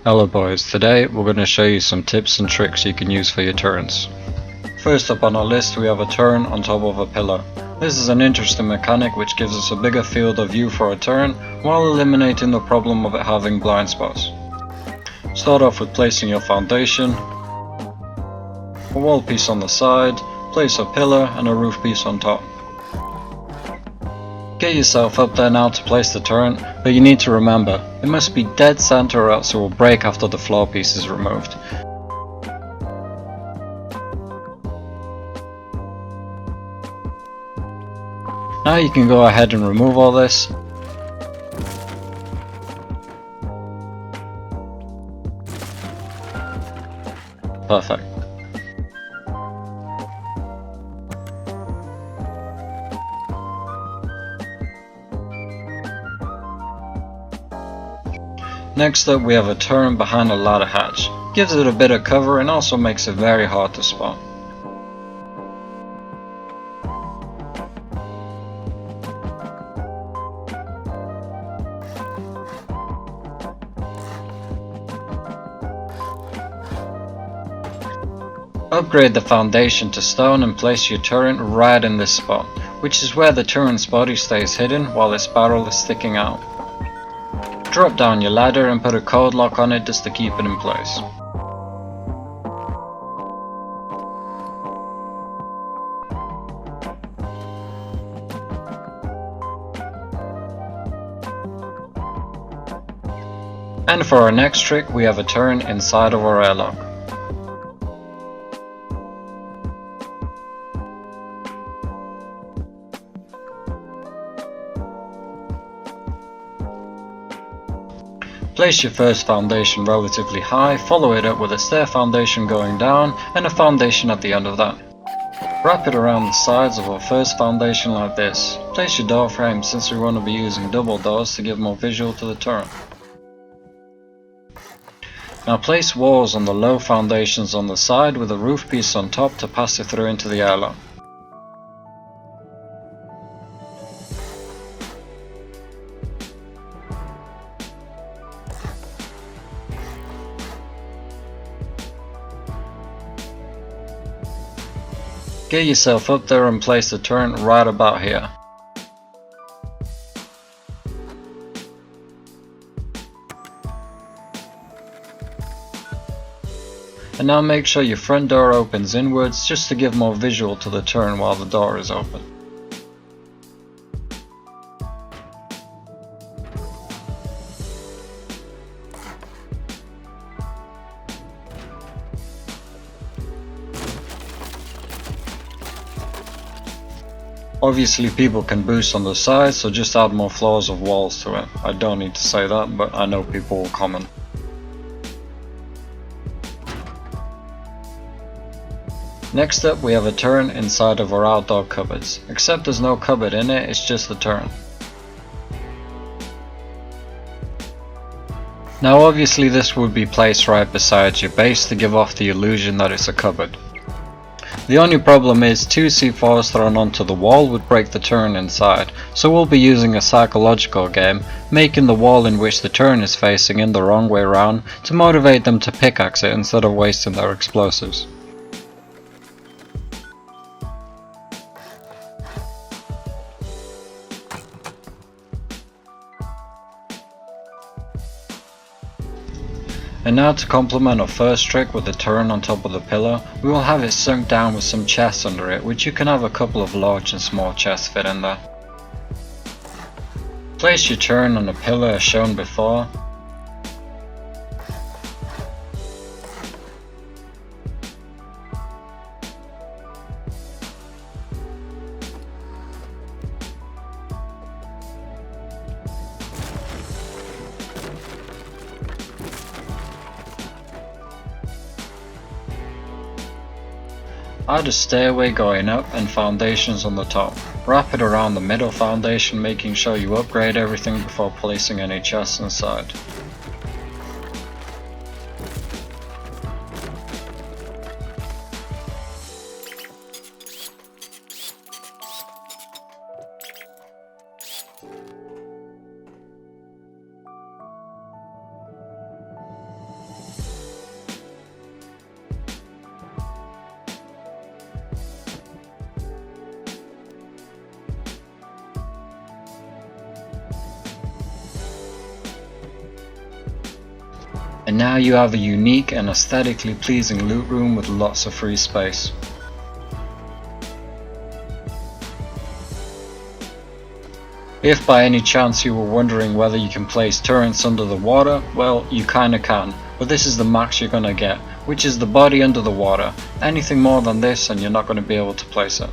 Hello boys, today we're going to show you some tips and tricks you can use for your turns. First up on our list we have a turn on top of a pillar. This is an interesting mechanic which gives us a bigger field of view for a turn while eliminating the problem of it having blind spots. Start off with placing your foundation, a wall piece on the side, place a pillar and a roof piece on top. Get yourself up there now to place the turn, but you need to remember, it must be dead center or else it will break after the floor piece is removed. Now you can go ahead and remove all this. Perfect. Next up we have a turn behind a ladder hatch. Gives it a bit of cover and also makes it very hard to spot. Upgrade the foundation to stone and place your turret right in this spot, which is where the turret's body stays hidden while its barrel is sticking out. Drop down your ladder and put a code lock on it just to keep it in place. And for our next trick we have a turn inside of our airlock. Place your first foundation relatively high, follow it up with a stair foundation going down and a foundation at the end of that. Wrap it around the sides of our first foundation like this. Place your door frame since we want to be using double doors to give more visual to the turret. Now place walls on the low foundations on the side with a roof piece on top to pass it through into the airlock. Get yourself up there and place the turret right about here. And now make sure your front door opens inwards just to give more visual to the turret while the door is open. Obviously people can boost on the sides, so just add more floors of walls to it. I don't need to say that, but I know people will comment. Next up we have a turret inside of our outdoor cupboards, except there's no cupboard in it, it's just the turret. Now obviously this would be placed right beside your base to give off the illusion that it's a cupboard. The only problem is 2 C4s thrown onto the wall would break the turret inside, so we'll be using a psychological game, making the wall in which the turret is facing in the wrong way round to motivate them to pickaxe it instead of wasting their explosives. And now to complement our first trick with the turret on top of the pillar, we will have it sunk down with some chests under it, which you can have a couple of large and small chests fit in there. Place your turret on the pillar as shown before. Add a stairway going up and foundations on the top. Wrap it around the middle foundation, making sure you upgrade everything before placing any chests inside. And now you have a unique and aesthetically pleasing loot room with lots of free space. If by any chance you were wondering whether you can place turrets under the water, well, you kinda can, but this is the max you're gonna get, which is the body under the water. Anything more than this and you're not gonna be able to place it.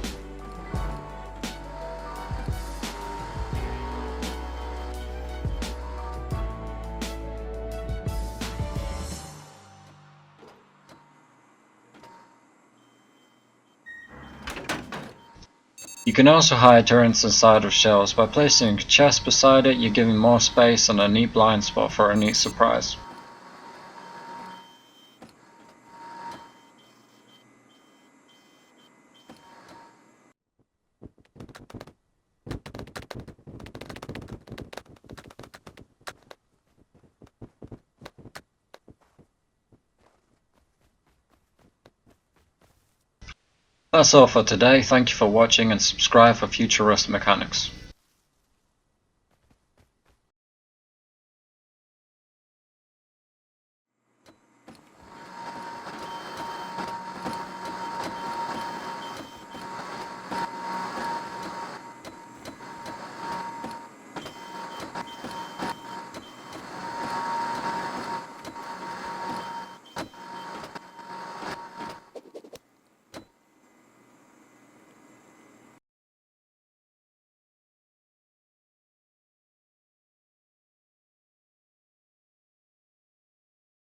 You can also hide turrets inside of shells. By placing a chest beside it, you're giving more space and a neat blind spot for a neat surprise. That's all for today. Thank you for watching and subscribe for future Rust mechanics.